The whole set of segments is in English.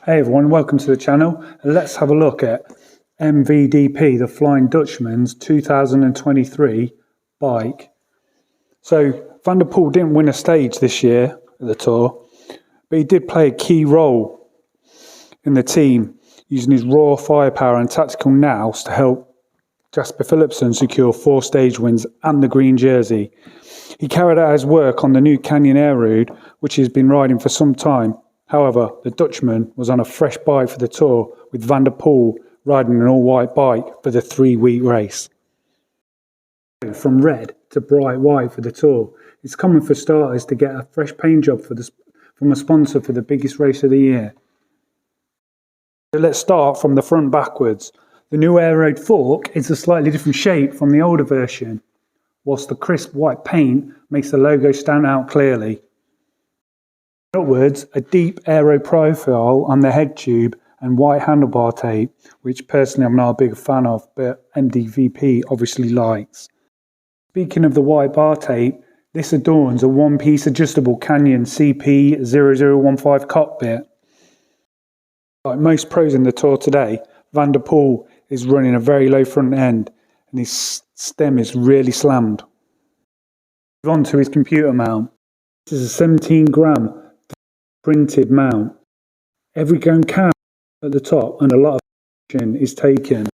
Hey everyone, welcome to the channel. Let's have a look at MVDP, the Flying Dutchman's 2023 bike. So Van der Poel didn't win a stage this year at the Tour, but he did play a key role in the team, using his raw firepower and tactical nous to help Jasper Philipsen secure 4 stage wins and the green jersey. He carried out his work on the new Canyon Aeroad, which he's been riding for some time. However, the Dutchman was on a fresh bike for the Tour, with Van der Poel riding an all-white bike for the 3-week race. From red to bright white for the Tour, it's common for starters to get a fresh paint job from a sponsor for the biggest race of the year. So let's start from the front backwards. The new Aeroad fork is a slightly different shape from the older version, whilst the crisp white paint makes the logo stand out clearly. Upwards, a deep aero profile on the head tube and white handlebar tape, which personally I'm not a big fan of, but MVDP obviously likes. Speaking of the white bar tape, this adorns a one-piece adjustable Canyon CP0015 cockpit. Like most pros in the Tour today, Van der Poel is running a very low front end and his stem is really slammed. Move on to his computer mount. This is a 17-gram printed mount. Every going cam at the top and a lot of action is taken,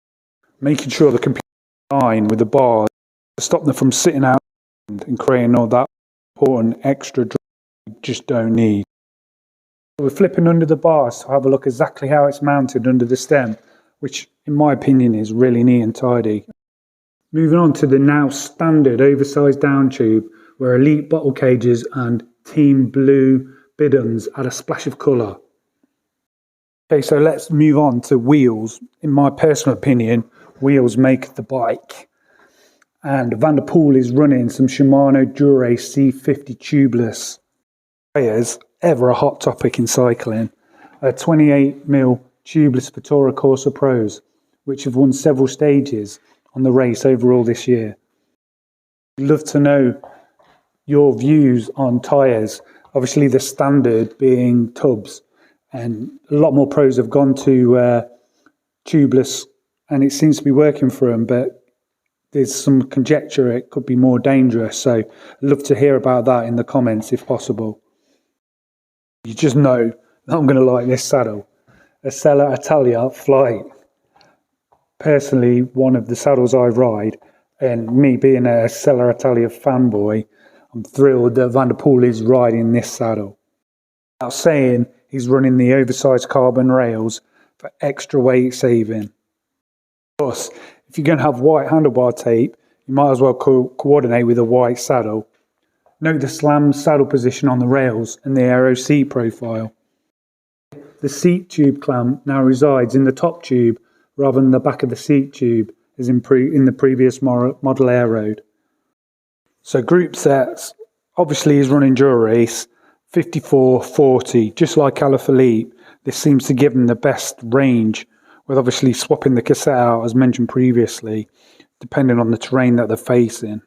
making sure the computer is in line with the bars to stop them from sitting out and creating all that important extra drag you just don't need. We're flipping under the bars to have a look exactly how it's mounted under the stem, which in my opinion is really neat and tidy. Moving on to the now standard oversized down tube, where elite bottle cages and team blue bidons add a splash of colour. Okay, so let's move on to wheels. In my personal opinion, wheels make the bike. And Van der Poel is running some Shimano Dura-Ace C50 tubeless tyres, ever a hot topic in cycling. A 28mm tubeless Vittoria Corsa Pros, which have won several stages on the race overall this year. I'd love to know your views on tyres. Obviously the standard being tubs, and a lot more pros have gone to tubeless and it seems to be working for them, but there's some conjecture it could be more dangerous, so I'd love to hear about that in the comments if possible. You just know that I'm going to like this saddle, a Sella Italia Flight. Personally, one of the saddles I ride, and me being a Sella Italia fanboy, I'm thrilled that Van der Poel is riding this saddle. Without saying, he's running the oversized carbon rails for extra weight saving. Plus, if you're going to have white handlebar tape, you might as well coordinate with a white saddle. Note the slam saddle position on the rails and the aero seat profile. The seat tube clamp now resides in the top tube rather than the back of the seat tube as in the previous model Aeroad. So group sets, obviously he's running Dura-Ace 54-40, just like Alaphilippe. This seems to give him the best range, with obviously swapping the cassette out as mentioned previously, depending on the terrain that they're facing.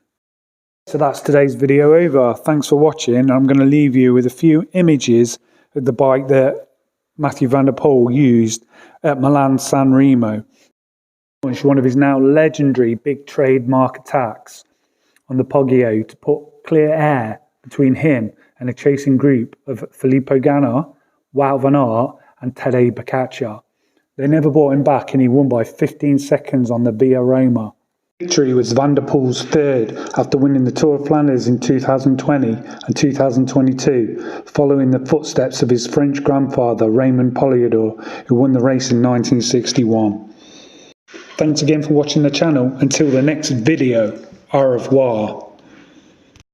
So that's today's video over. Thanks for watching. I'm going to leave you with a few images of the bike that Mathieu van der Poel used at Milan-San Remo. Launched one of his now legendary big trademark attacks on the Poggio to put clear air between him and a chasing group of Filippo Ganna, Wout van Aert and Tadej Pogačar. They never brought him back and he won by 15 seconds on the Via Roma. Victory was Van der Poel's third after winning the Tour of Flanders in 2020 and 2022, following the footsteps of his French grandfather Raymond Poulidor, who won the race in 1961. Thanks again for watching the channel. Until the next video, au revoir.